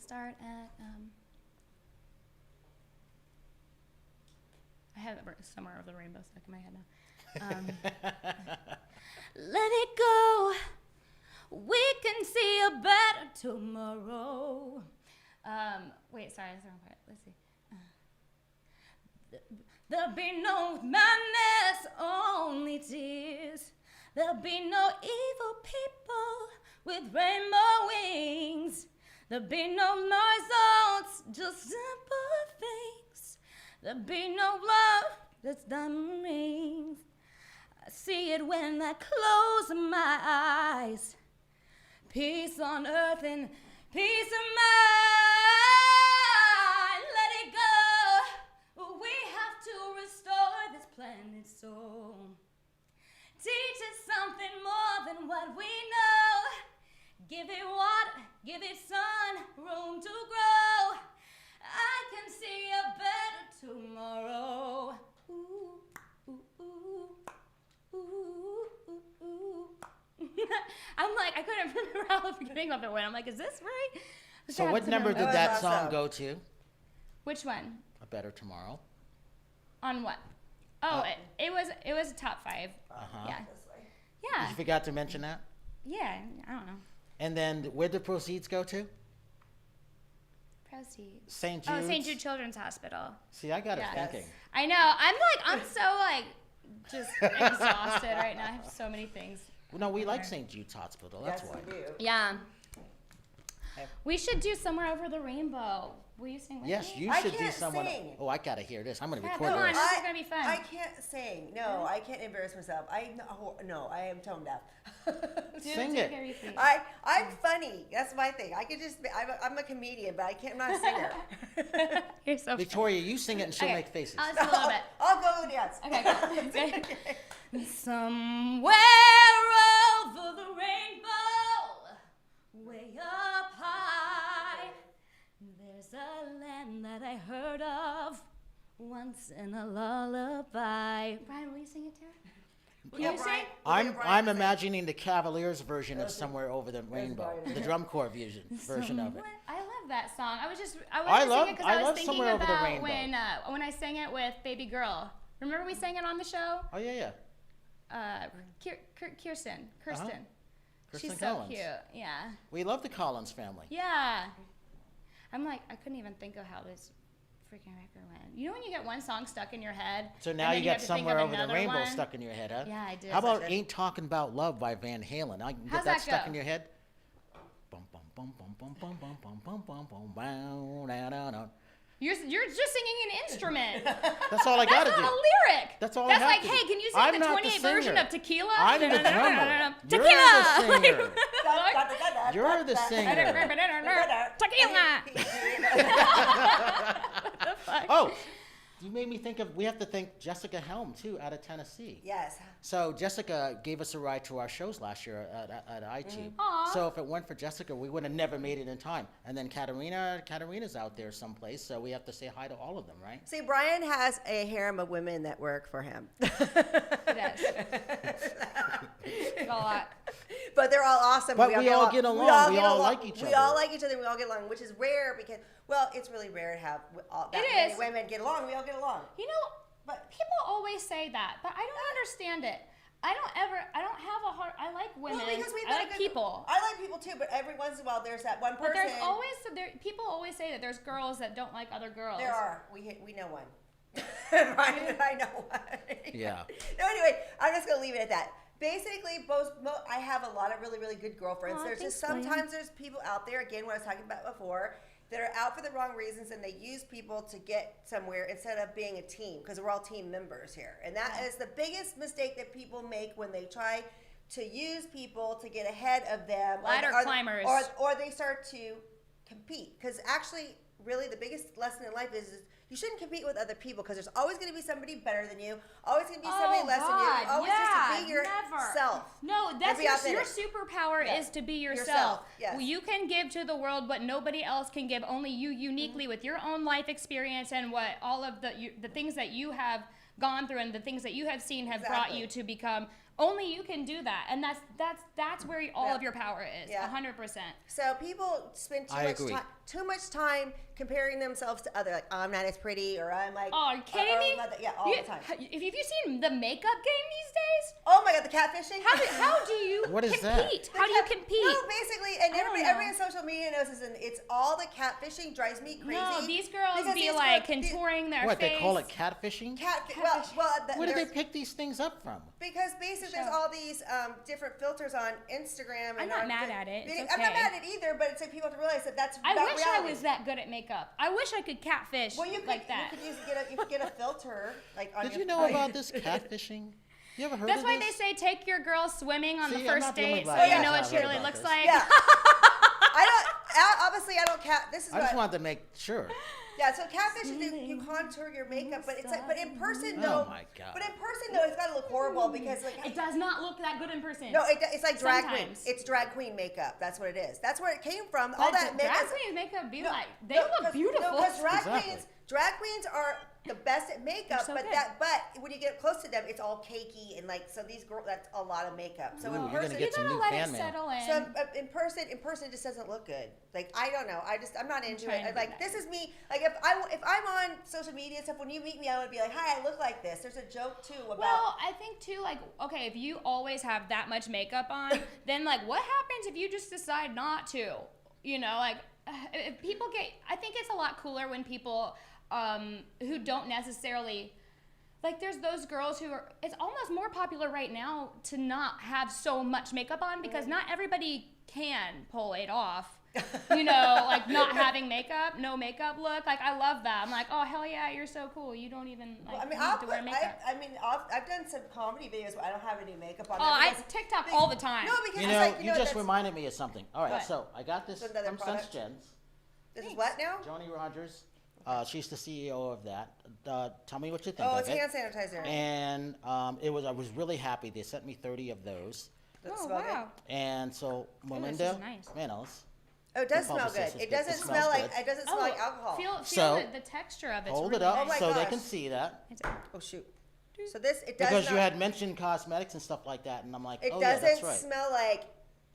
start at, I have Somewhere Over the Rainbow stuck in my head now. Let it go. We can see a better tomorrow. Wait, sorry, that's the wrong part. Let's see. There'll be no madness, only tears. There'll be no evil people with rainbow wings. There'll be no noise, just simple things. There'll be no love that's diamond rings. I see it when I close my eyes. Peace on earth and peace of mind. Let it go. We have to restore this planet's soul. Teach it something more than what we know. Give it water, give it sun, room to grow. I can see a better tomorrow. Ooh, ooh, ooh, ooh, ooh, ooh. I'm like, I couldn't remember how the beginning of it went. I'm like, is this right? So what number did That that was song awesome. go to? Which one? A Better Tomorrow. On what? Oh, it was a top 5. Uh-huh. Yeah. This way. Yeah. You forgot to mention that? Yeah. I don't know. And then where'd the proceeds go to? Proceeds. St. Jude's? Oh, St. Jude Children's Hospital. See, I got it Yes. thinking. I know. I'm so just exhausted right now. I have so many things. Well, no, we like St. Jude's Hospital. That's Yes, why. we do. Yeah. We should do Somewhere Over the Rainbow. Will you sing with Yes, me? you I should do can't someone. sing. Oh, I gotta hear this. I'm gonna Yeah, record come on. this. This is gonna be fun. I can't sing. No, I can't embarrass myself. No, I am tone deaf. Sing Take it. care of your feet. I'm funny. That's my thing. I could just be, I'm a comedian, but I'm not a singer. You're so Victoria, you sing it and she'll Okay. make faces. I'll just a little bit. I'll go dance. Okay. Somewhere over the rainbow, way up high, there's a land that I heard of once in a lullaby. Brian, will you sing it too? Can you sing? I'm imagining the Cavaliers version of Somewhere Over the Rainbow, Brian. the drum corps version of it. Somewhere- I love that song. I wanted to love- sing it because I I was love thinking Somewhere Over the about Rainbow. when I sang it with Baby Girl. Remember we sang it on the show? Oh yeah. Kirsten. Kristen She's Collins. so cute. Yeah. We love the Collins family. Yeah. I'm like, I couldn't even think of how this freaking record went. You know when you get one song stuck in your head? So and now then you got have to think Somewhere of Over the another Rainbow one? stuck in your head, huh? Yeah, I did. How about Such a- Ain't Talking About Love by Van Halen? I can get How's that that stuck go? in your head. Bum bum bum bum bum bum bum bum bum bum bum bow, da, da, da. You're just singing an instrument. That's all I gotta That's do. not a lyric. That's all I That's have like, to hey, do. can you sing I'm the not the 28 version singer. of Tequila? I'm the drummer. Tequila. You're the singer. You're the singer. Tequila. What the fuck? Oh, you made me think of, we have to thank Jessica Helm, too, out of Tennessee. Yes. So Jessica gave us a ride to our shows last year at iTube. Aw. So if it weren't for Jessica, we would have never made it in time. And then Katarina's out there someplace, so we have to say hi to all of them, right? See, Brian has a harem of women that work for him. Yes. A lot. But they're all awesome. But we all get along. We all like each We other. all like each other. We all get along, which is rare because, well, it's really rare to have that It many is. women get along. We all get along. You know, But people always say that, but I don't understand it. I don't have a heart. I like women. well, because we've I got a like good- people. I like people too, but every once in a while there's that one person. But there's always people always say that there's girls that don't like other girls. There are. We know one. Brian and I know one. Yeah. No, anyway, I'm just gonna leave it at that. Basically, I have a lot of really, really good girlfriends. Aw, There's just thanks, sometimes there's people out there, again, what I was talking about before, that are out for the wrong reasons and they use people to get somewhere instead of being a team, because we're all team members here. And that is the biggest mistake that people make when they try to use people to get ahead of them. Ladder climbers. Or they start to compete. Because actually, really, the biggest lesson in life is you shouldn't compete with other people because there's always going to be somebody better than you, always going to be somebody less than you. Always just to be yourself. No, that's be your authentic. superpower Yeah. is to be yourself. Yourself, yes. You can give to the world what nobody else can give. Only you uniquely with your own life experience and what all of the things that you have gone through and the things that you have seen have brought Exactly. you to become. Only you can do that, and that's where all Yeah. of your power is. Yeah. 100%. So people spend I agree. too much time comparing themselves to other, like, oh, I'm not as pretty, or I'm like, Oh, are you kidding me? Yeah, all the time. Have you seen the makeup game these days? Oh my God, the catfishing. How do you What is that? compete? How do you compete? No, basically, and I don't everybody know. in social media knows this, and it's all the catfishing drives me crazy. No, these girls because be these like girls- contouring their What, face. they call it catfishing? Where do they there's- pick these things up from? Because basically, there's all these different filters on Instagram. And I'm not on mad vi- at it. It's I'm not okay. mad at it either, but it's like people have to realize that that's I not wish reality. I was that good at makeup. I wish I could catfish Well, you could, like that. you could get a filter like on Did your you know about this catfishing? You ever heard That's of why this? they say take your girl swimming on See, the I'm first not the only date so black you person know what that's she heard really about looks this. like. Yeah. Obviously, I don't cat. This is I just what. wanted to make sure. Yeah, so catfish is you contour your makeup, but it's like, but in person though. Oh my God. But in person though, it's gotta look horrible because like. It does not look that good in person. No, it's like drag queen. Sometimes. It's drag queen makeup. That's what it is. That's where it came from. But All that drag makeup. queens makeup be No, like they no, look 'cause- beautiful. No, because Exactly. drag queens are the best at makeup, so but good. but when you get close to them, it's all cakey and like so these girls. That's a lot of makeup. So Ooh, in you're gonna person, get you some gotta new let fan it mail. settle in. so in person, it just doesn't look good. Like I don't know. I'm not into trying to it. be Like nice. this is me. Like if I'm on social media and stuff, when you meet me, I would be like, hi, I look like this. There's a joke too about. Well, I think too, like, okay, if you always have that much makeup on, then like, what happens if you just decide not to? You know, like, if people get, I think it's a lot cooler when people who don't necessarily, like, there's those girls who are, it's almost more popular right now to not have so much makeup on because not everybody can pull it off. You know, like not having makeup, no makeup look. Like I love that. I'm like, oh hell yeah, you're so cool. You don't even like Well, I mean, need to wear makeup. I've done some comedy videos where I don't have any makeup on. Oh, I because- TikTok all the time. No, because You it's know, like you just that's- reminded me of something. All right, What? so I got this Another from product? Sense Gens. This is what now? Joni Rogers. She's the CEO of that. Tell me what you think Oh, of it's it. hand sanitizer. And I was really happy. They sent me 30 of those. Does it Oh smell good? wow. And so this Melinda is nice. Manos, Oh, it does The smell publicist good. is It good. doesn't It smell smells like good. it doesn't smell like alcohol. Feel So, the texture of it. hold really it up Oh my nice. so they gosh. can see that. Oh shoot. So this it does Because not, you had mentioned cosmetics and stuff like that, and I'm like, it oh yeah, doesn't that's right. smell like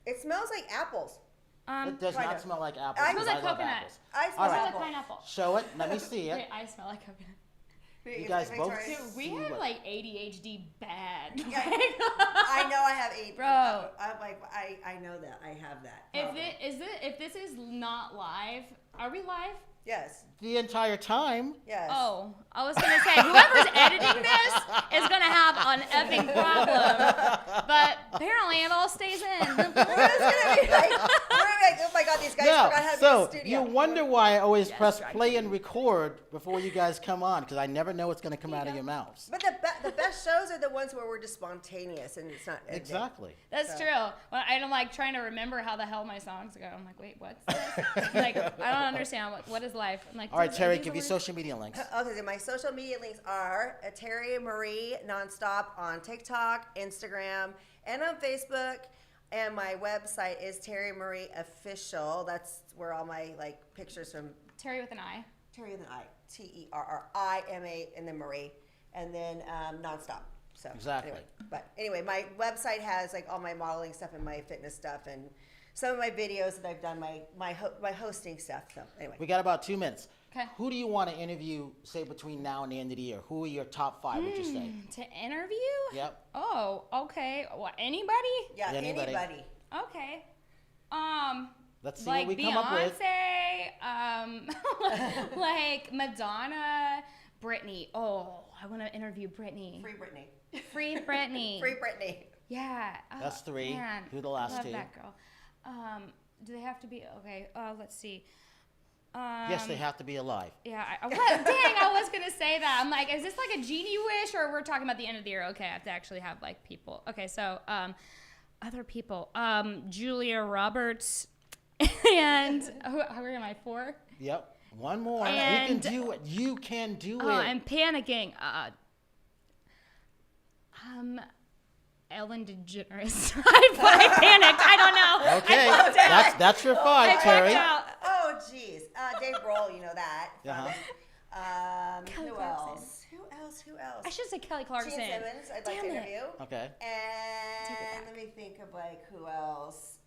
it smells like apples. It does Try not to- smell like apples. I- because Smells like love coconut. apples. I All smell right. Smells apple. like pineapple. Show it. Let me see it. Wait, I smell like coconut. You guys both Dude, we see have what- like ADHD bad. Yeah. I know I have eight. Bro. I'm like I know that I have that. If this is not live, are we live? Yes. The entire time. Yes. Oh, I was gonna say whoever's editing this is gonna have an effing problem. But apparently it all stays in. We're just gonna be like, oh my god, These guys No, forgot how to be in so the studio. you wonder why I always press play and record before you guys come on, because I never know what's going to come out of your mouths. But the best shows are the ones where we're just spontaneous and it's not edited. Exactly. That's true. Well, I'm like trying to remember how the hell my songs go. I'm like, wait, what's this? Like, I don't understand. What is life? I'm like, All right, Terry, these give are your words? social media links. Okay, so my social media links are Terry Marie Nonstop on TikTok, Instagram, and on Facebook. And my website is Terry Marie Official. That's where all my pictures from Terry with an I. Terry with an I, TerriMA, and then Marie, and then Nonstop. So Exactly. Anyway, my website has all my modeling stuff and my fitness stuff and some of my videos that I've done, my hosting stuff. So anyway, We got about 2 minutes. Okay. Who do you want to interview, say, between now and the end of the year? Who are your top 5, would you say? To interview? Yep. Oh, okay. What, anybody? yeah, Anybody. anybody. Okay. Let's see Like what we come up with. Beyonce, like Madonna, Britney. Oh, I want to interview Britney. Free Britney. Free Britney. Free Britney. Yeah. Oh, That's 3. Man. Who the last Love 2? that girl. Do they have to be okay? Let's see. Yes, they have to be alive. Yeah. Dang, I was gonna say that. I'm like, is this like a genie wish, or we're talking about the end of the year? Okay, I have to actually have people. Okay, so other people. Julia Roberts, and who am I? 4. Yep. One more. And- you can do it. You can do Oh, it. I'm panicking. Ellen DeGeneres. I panicked. I don't know. Okay. That's your 5, Terry. Out. Oh, geez. Dave Grohl, you know that. Uh-huh. Who Clarkson. else? Who else? I should say Kelly Clarkson. Gene Simmons, I'd like to Damn it. interview. Okay. And let me think of who else.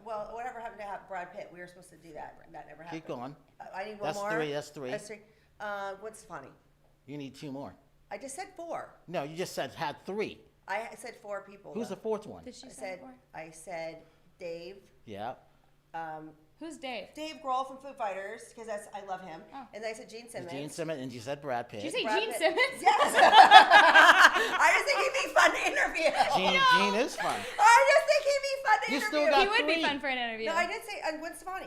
Well, whatever happened to have Brad Pitt? We were supposed to do that. That never happened. Keep going. I need one That's more. 3. That's 3. That's 3. What's funny? You need 2 more. I just said 4. No, you just had 3. I said 4 people. Who's the though. 4th one? Did she I say said 4? I said Dave. Yeah. Who's Dave? Dave Grohl from Foo Fighters because I love him. Oh. And then I said Gene Simmons. Gene Simmons, and you said Brad Pitt. Did you say Brad Gene Pitt. Simmons? Yes. I just think he'd be fun to interview. Gene is fun. I just think he'd be fun to You interview. still got He would 3. be fun for an interview. No, I did say Gwen Stefani.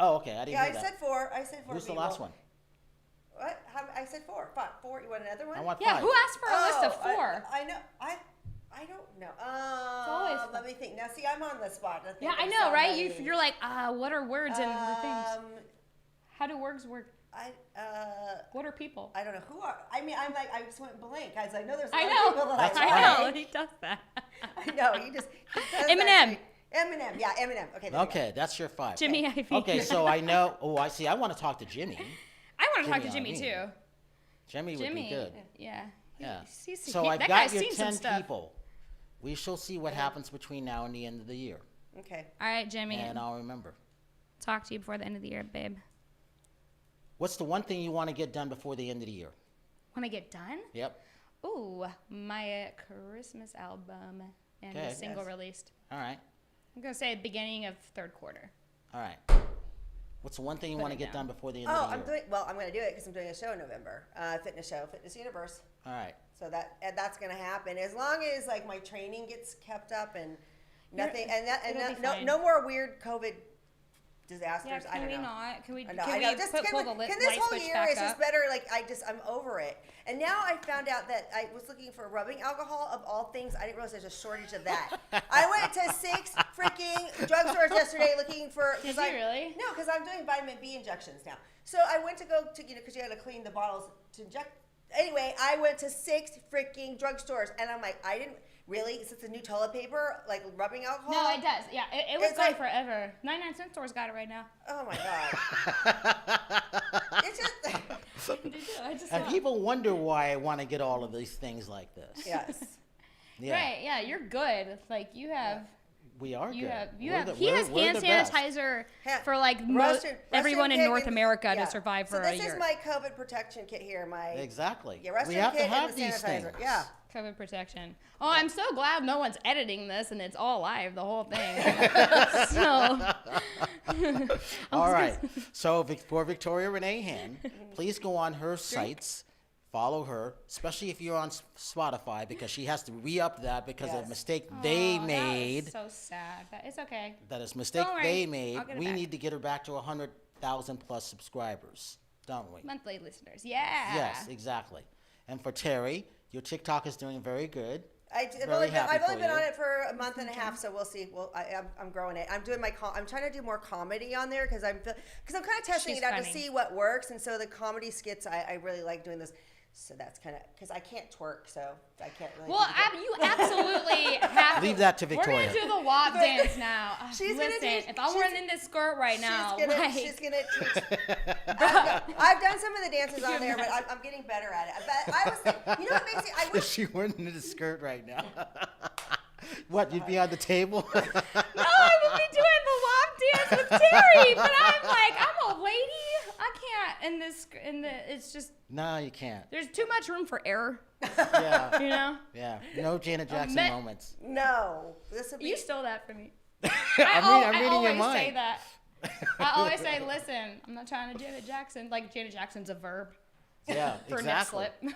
Oh, okay. I didn't Yeah, hear I that. said 4. I said 4 Who's the people. last one? What? I said 4. 4. You want another one? I want Yeah, 5. who asked for a list of 4? I know. I don't know. always fun. Let me think. Now, see, I'm on the spot. to think Yeah, I of know, right? somebody. You're like, what are words and the things? How do words work? What are people? I don't know who are. I mean, I'm like, I just went blank. I was like, no, there's a I lot know. of people that That's I fine. I like. know. He does that. I know. He does Eminem. Eminem. Yeah, Eminem. Okay. there you go. Okay, that's your 5. Jimmy Ivy. Okay, so I know. Oh, I see. I want to talk to Jimmy. I want to talk to Jimmy Jimmy Iovine. too. Jimmy would Jimmy. be good. Yeah. Yeah. So I've that got guy's your seen some 10 stuff. people. We shall see what happens between now and the end of the year, Okay. All right, Jimmy. and I'll remember. Talk to you before the end of the year, babe. What's the one thing you want to get done before the end of the year? When I get done? Yep. Ooh, my Christmas album and Okay. the single Yes. released. All right. I'm gonna say beginning of 3rd quarter. All right. What's the one thing you Put want to it get down. done before the end Oh, of the I'm year? doing. Well, I'm going to do it because I'm doing a show in November. Fitness show, Fitness Universe. All right. So that's going to happen as long as my training gets kept up and nothing it'll be fine. no more weird COVID disasters. Yeah, I can don't we know. not? Can we? I know. Can I know. we Just pull the can light this whole switch year back is just up? better. I'm over it. And now I found out that I was looking for rubbing alcohol of all things. I didn't realize there's a shortage of that. I went to 6 freaking drugstores yesterday looking for. Did you really? No, because I'm doing vitamin B injections now. So I went to go to because you got to clean the bottles to inject. Anyway, I went to 6 freaking drugstores, and I'm like, I didn't really. Is this a new toilet paper, like rubbing alcohol? No, it does. Yeah, it was It's gone like- forever. 99-cent stores got it right now. Oh my god. It's just. They do. I just And saw. people wonder why I want to get all of these things like this. Yes. Yeah. Right? Yeah, you're good. Like you have. We are You good. have. You We're have. the- He we're- has we're hand the best. sanitizer Ha- for like Rustin- everyone Rustin in North kit and- America yeah. to survive for so a this year. is my COVID protection kit here. My Exactly. Yeah, Rustin we have kit to have and the these sanitizer. things. Yeah. COVID protection. Oh, I'm so glad no one's editing this and it's all live, the whole thing. So, All right. So for Victoria Renee Hand, please go on her sites, follow her, especially if you're on Spotify, because she has to re-up that because of a Yes. mistake they That made. is so sad, but it's okay. That is a mistake Don't worry, they made. I'll get it We back. need to get her back to 100,000 plus subscribers, don't we? Monthly listeners, yeah. Yes, exactly. And for Terry, your TikTok is doing very good. I've Very only happy been for on you. it for a month and a half, so we'll see. Well, I'm growing it. I'm doing I'm trying to do more comedy on there because I'm kind of testing She's it out to funny. see what works. And so the comedy skits, I really like doing this. So that's kind of because I can't twerk, so I can't really. Well, do you absolutely have to. Leave that to We're Victoria. gonna do the WAP dance now. She's gonna Listen, do- if I'm she's- wearing this skirt right now, She's gonna teach. I've done some of the dances on there, but I'm getting better at it. But I was thinking, you know what makes it? I Is wish. she wearing a skirt right now? What, you'd be on the table? no, I would be doing the WAP dance with Terry, but I'm like, I'm a lady. I can't it's just No, you can't. there's too much room for error, Yeah, you know? yeah. No Janet Jackson me- moments. No, this would be. You stole that from me. I'm reading always your mind. say that. I always say, listen, I'm not trying to Janet Jackson. Like Janet Jackson's a verb Yeah, for exactly. nip slip.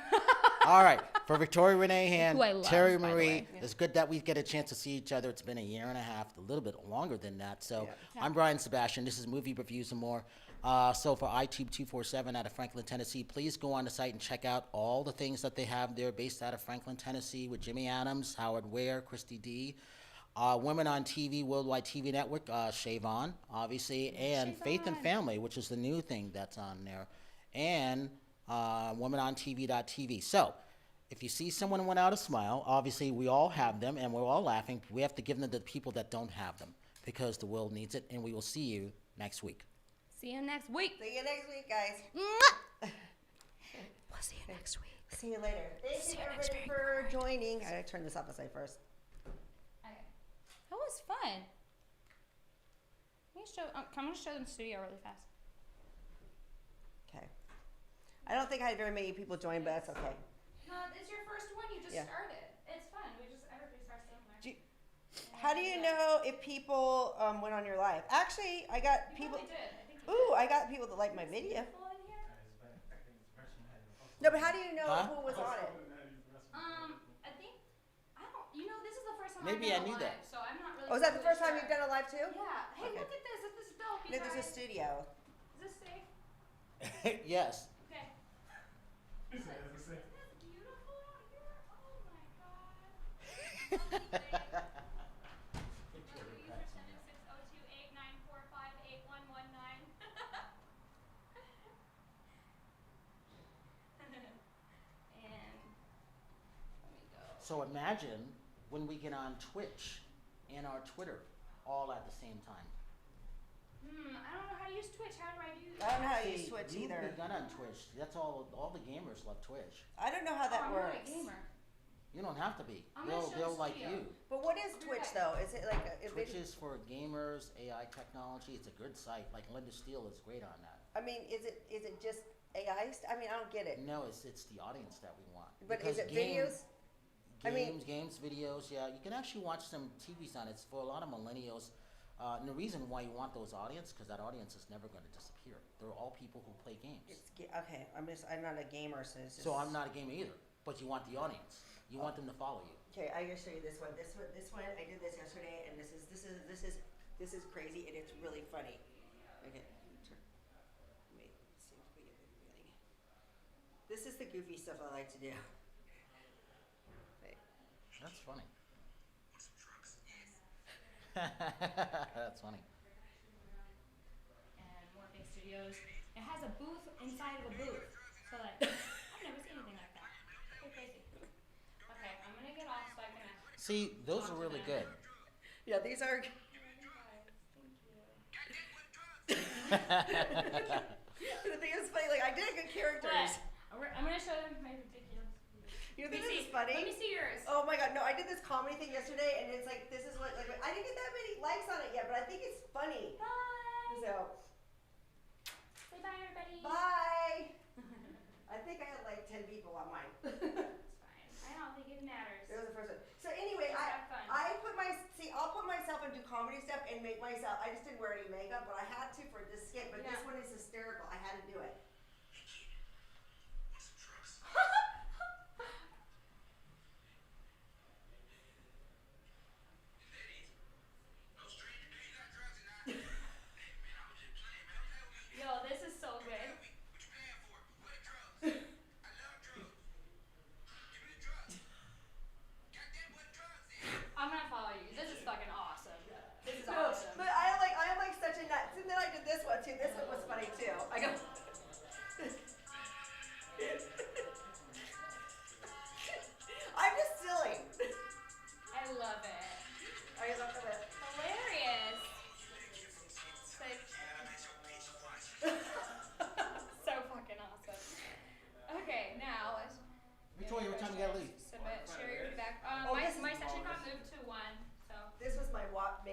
All right, for Victoria Renee Hand, Who I love, Terry by the Marie, way. it's good that we get a chance to see each other. It's been a year and a half, a little bit longer than that. So I'm Brian Sebastian. This is Movie Reviews and More. So for iTube 247 out of Franklin, Tennessee, please go on the site and check out all the things that they have there based out of Franklin, Tennessee with Jimmy Adams, Howard Ware, Christy D. Women on TV, Worldwide TV Network, Shavon, obviously, and Faith and Family, which is the new thing that's on there, and WomenOnTV.tv. So, if you see someone without a smile, obviously we all have them, and we're all laughing. We have to give them to the people that don't have them, because the world needs it, and we will see you next week. See you next week. See you next week, guys. We'll see you next week. See you later. Thank you everybody for joining. I gotta turn this off aside first. That was fun. I'm gonna show them the studio really fast. Okay. I don't think I had very many people join, but that's okay. No, it's your first one. You just Yeah. started. It's fun. Everybody starts somewhere. How do you know if people went on your live? Actually, I got people. They did. I think Ooh, I got people that like my video. people in here. No, but how do you know Huh? who was on it? I think I don't. You know, this is the first time. Maybe I've I done knew a that. live, so I'm not really. Oh, is that the totally first time sure. you've done a live too? Yeah. Hey, Okay. look at this. This is dope. You No, there's a guys. studio. Is this safe? Yes. Okay. Isn't this beautiful out here? Oh my god. So imagine when we get on Twitch and our Twitter all at the same time. I don't know how to use Twitch. How do I do I don't know how to See, use Twitch you've either. begun on Twitch. That's all the gamers love Twitch. I don't know how that I'm works. not a gamer. You don't have to be. I'm gonna show They'll the like studio. you. But what is Twitch though? Is it like a Twitch video? is for gamers, AI technology. It's a good site. Like Linda Steele is great on that. I mean, is it just AI? I mean, I don't get it. No, it's the audience that we want. But Because is it videos? I mean- Games, videos. Yeah, you can actually watch some TVs on it. It's for a lot of millennials. And the reason why you want those audience, because that audience is never going to disappear. They're all people who play games. Okay. I'm not a gamer, so it's just. So I'm not a gamer either. But you want the audience. You want them to follow you. Okay, I gotta show you this one. This one. I did this yesterday, and this is crazy, and it's really funny. Okay. Wait. See if we get the thing. This is the goofy stuff I like to do. Wait. That's funny. That's funny. And Morphing Studios. It has a booth inside of a booth. So like, I've never seen anything like that. So crazy. Okay, I'm gonna get off so I can. See, those are really good. Yeah, these are. The thing is funny. Like I did good characters. I'm gonna show them my ridiculous. You Let me think this see. is funny? Let me see yours. Oh my god, no, I did this comedy thing yesterday, and it's like, this is what, like, I didn't get that many likes on it yet, but I think it's funny. Bye. So, Say bye, everybody. bye! I think I had like 10 people on mine. It's fine. I don't think it matters. It was the first one. So anyway, Just have fun. I'll put myself and do comedy stuff and make myself, I just didn't wear any makeup, but I had to for this skit, but this Yeah. one is hysterical, I had to do it.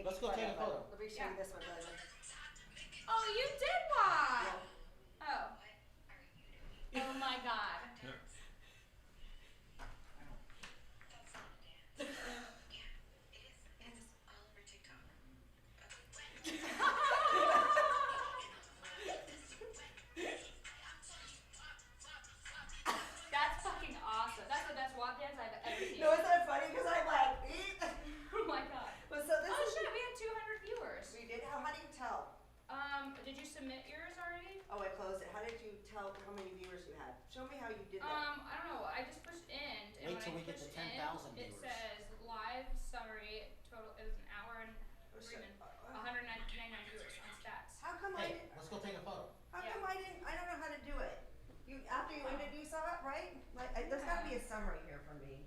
make Let's you go fun take a of, but photo. Let me show you this one, brother. Oh, you did one. Oh. Oh my God. That's fucking awesome. That's the best walk dance I've ever seen. No, isn't that funny? Because I'm like, Oh my God. but so this Oh is. shit, we had 200 viewers. We did. How do you tell? Did you submit yours already? Oh, I closed it. How did you tell how many viewers you had? Show me how you did that. I don't know. I just pushed end, and Wait when till I we get to pushed 10,000 end, it viewers. says live summary total. It was an hour and 199 viewers on stats. How come I Hey, didn't? let's go take a photo. How come I didn't? I don't know how to do it. You after you ended, you saw it, right? Like, there's got to be a summary here for me.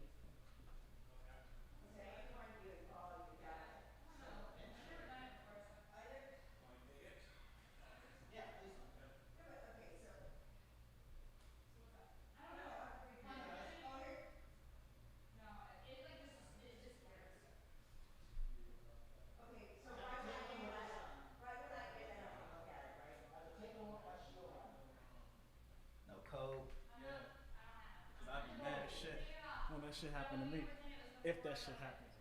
No code. Cause I'd be mad as shit when that shit happened to me. If that shit happened.